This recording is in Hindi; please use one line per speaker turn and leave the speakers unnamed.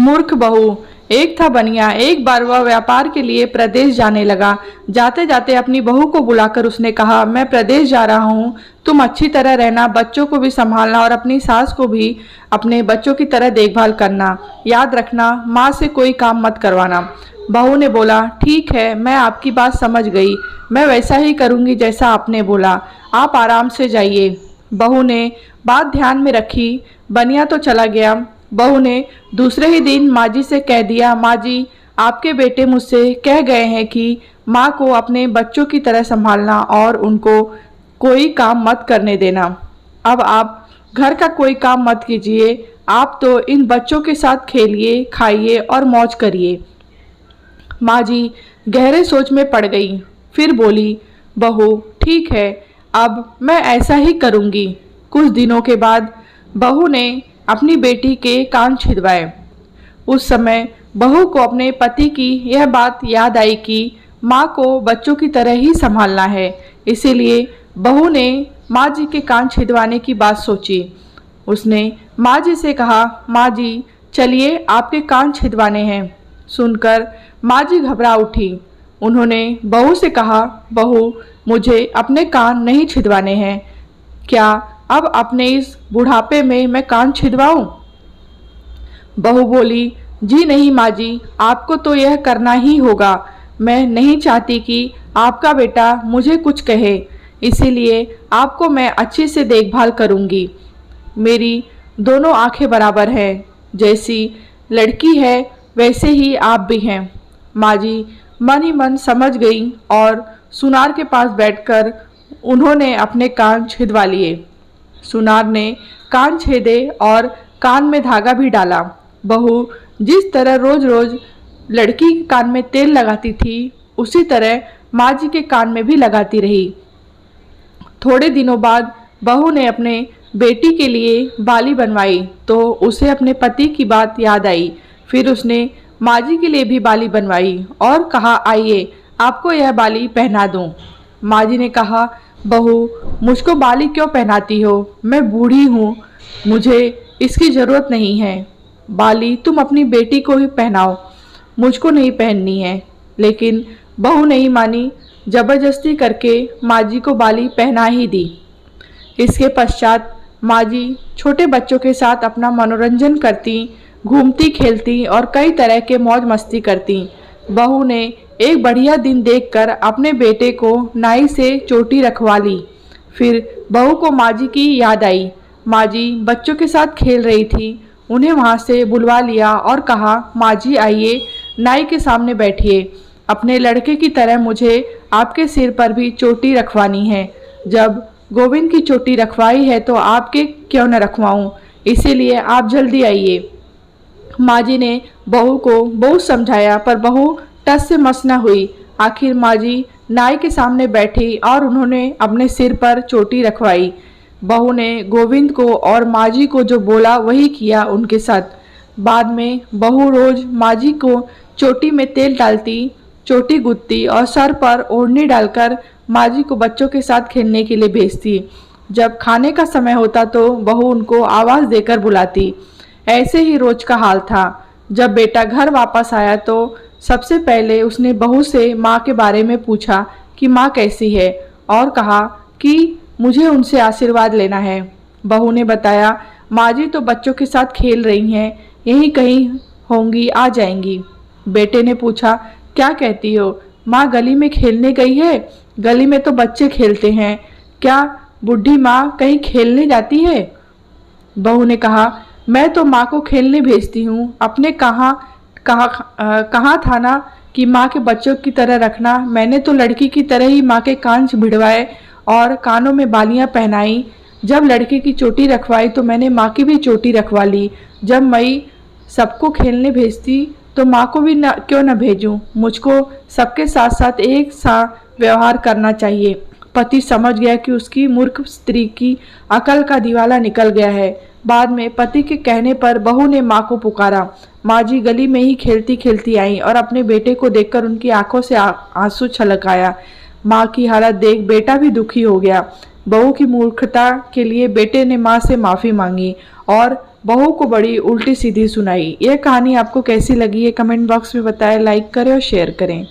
मूर्ख बहू। एक था बनिया, एक बार वह व्यापार के लिए प्रदेश जाने लगा। जाते जाते अपनी बहू को बुलाकर उसने कहा, मैं प्रदेश जा रहा हूँ, तुम अच्छी तरह रहना, बच्चों को भी संभालना और अपनी सास को भी अपने बच्चों की तरह देखभाल करना। याद रखना, माँ से कोई काम मत करवाना। बहू ने बोला, ठीक है, मैं आपकी बात समझ गई, मैं वैसा ही करूँगी जैसा आपने बोला, आप आराम से जाइए। बहू ने बात ध्यान में रखी। बनिया तो चला गया। बहू ने दूसरे ही दिन माँ जी से कह दिया, माँ जी, आपके बेटे मुझसे कह गए हैं कि माँ को अपने बच्चों की तरह संभालना और उनको कोई काम मत करने देना। अब आप घर का कोई काम मत कीजिए, आप तो इन बच्चों के साथ खेलिए, खाइए और मौज करिए। माँ जी गहरे सोच में पड़ गई। फिर बोली, बहू ठीक है, अब मैं ऐसा ही करूँगी। कुछ दिनों के बाद बहू ने अपनी बेटी के कान छिदवाए। उस समय बहू को अपने पति की यह बात याद आई कि माँ को बच्चों की तरह ही संभालना है। इसीलिए बहू ने माँ जी के कान छिदवाने की बात सोची। उसने माँ जी से कहा, माँ जी चलिए आपके कान छिदवाने हैं। सुनकर माँ जी घबरा उठी। उन्होंने बहू से कहा, बहू मुझे अपने कान नहीं छिदवाने हैं, क्या अब अपने इस बुढ़ापे में मैं कान छिदवाऊं? बहू बोली, जी नहीं माँ जी, आपको तो यह करना ही होगा। मैं नहीं चाहती कि आपका बेटा मुझे कुछ कहे, इसीलिए आपको मैं अच्छे से देखभाल करूँगी। मेरी दोनों आंखें बराबर हैं, जैसी लड़की है वैसे ही आप भी हैं। माँ जी मन ही मन समझ गई और सुनार के पास बैठकर उन्होंने अपने कान छिदवा लिए। सुनार ने कान छेदे और कान में धागा भी डाला। बहू जिस तरह रोज रोज लड़की के कान में तेल लगाती थी, उसी तरह माँ जी के कान में भी लगाती रही। थोड़े दिनों बाद बहू ने अपने बेटी के लिए बाली बनवाई तो उसे अपने पति की बात याद आई। फिर उसने माँ जी के लिए भी बाली बनवाई और कहा, आइए आपको यह बाली पहना दूं। माँ जी ने कहा, बहू मुझको बाली क्यों पहनाती हो, मैं बूढ़ी हूँ, मुझे इसकी ज़रूरत नहीं है। बाली तुम अपनी बेटी को ही पहनाओ, मुझको नहीं पहननी है। लेकिन बहू नहीं मानी, जबरदस्ती करके माँ जी को बाली पहना ही दी। इसके पश्चात माँ जी छोटे बच्चों के साथ अपना मनोरंजन करती, घूमती खेलती और कई तरह के मौज मस्ती करती। बहू ने एक बढ़िया दिन देखकर अपने बेटे को नाई से चोटी रखवा ली। फिर बहू को माँ जी की याद आई। माँ जी बच्चों के साथ खेल रही थी, उन्हें वहाँ से बुलवा लिया और कहा, माँ जी आइए, नाई के सामने बैठिए, अपने लड़के की तरह मुझे आपके सिर पर भी चोटी रखवानी है। जब गोविंद की चोटी रखवाई है तो आपके क्यों न रखवाऊँ, इसीलिए आप जल्दी आइए। माँ जी ने बहू को बहुत समझाया पर बहू टस से मस न हुई। आखिर माँ जी नाई के सामने बैठी और उन्होंने अपने सिर पर चोटी रखवाई। बहू ने गोविंद को और माँ जी को जो बोला वही किया उनके साथ। बाद में बहू रोज माँ जी को चोटी में तेल डालती, चोटी गुथती और सर पर ओढ़नी डालकर माँ जी को बच्चों के साथ खेलने के लिए भेजती। जब खाने का समय होता तो बहू उनको आवाज़ देकर बुलाती। ऐसे ही रोज का हाल था। जब बेटा घर वापस आया तो सबसे पहले उसने बहू से माँ के बारे में पूछा कि माँ कैसी है और कहा कि मुझे उनसे आशीर्वाद लेना है। बहू ने बताया, माँ जी तो बच्चों के साथ खेल रही हैं, यहीं कहीं होंगी, आ जाएंगी। बेटे ने पूछा, क्या कहती हो, माँ गली में खेलने गई है? गली में तो बच्चे खेलते हैं, क्या बुढ़ी माँ कहीं खेलने जाती है? बहू ने कहा, मैं तो माँ को खेलने भेजती हूँ, अपने कहाँ था ना कि माँ के बच्चों की तरह रखना। मैंने तो लड़की की तरह ही माँ के कान भिड़वाए और कानों में बालियाँ पहनाई। जब लड़के की चोटी रखवाई तो मैंने माँ की भी चोटी रखवा ली। जब मैं सबको खेलने भेजती तो माँ को भी क्यों न भेजूं? मुझको सबके साथ साथ एक सा व्यवहार करना चाहिए। पति समझ गया कि उसकी मूर्ख स्त्री की अकल का दिवाला निकल गया है। बाद में पति के कहने पर बहू ने माँ को पुकारा। माँ जी गली में ही खेलती खेलती आई और अपने बेटे को देखकर उनकी आंखों से आंसू छलक आया। माँ की हालत देख बेटा भी दुखी हो गया। बहू की मूर्खता के लिए बेटे ने माँ से माफ़ी मांगी और बहू को बड़ी उल्टी सीधी सुनाई। यह कहानी आपको कैसी लगी है कमेंट बॉक्स में बताएं, लाइक करें और शेयर करें।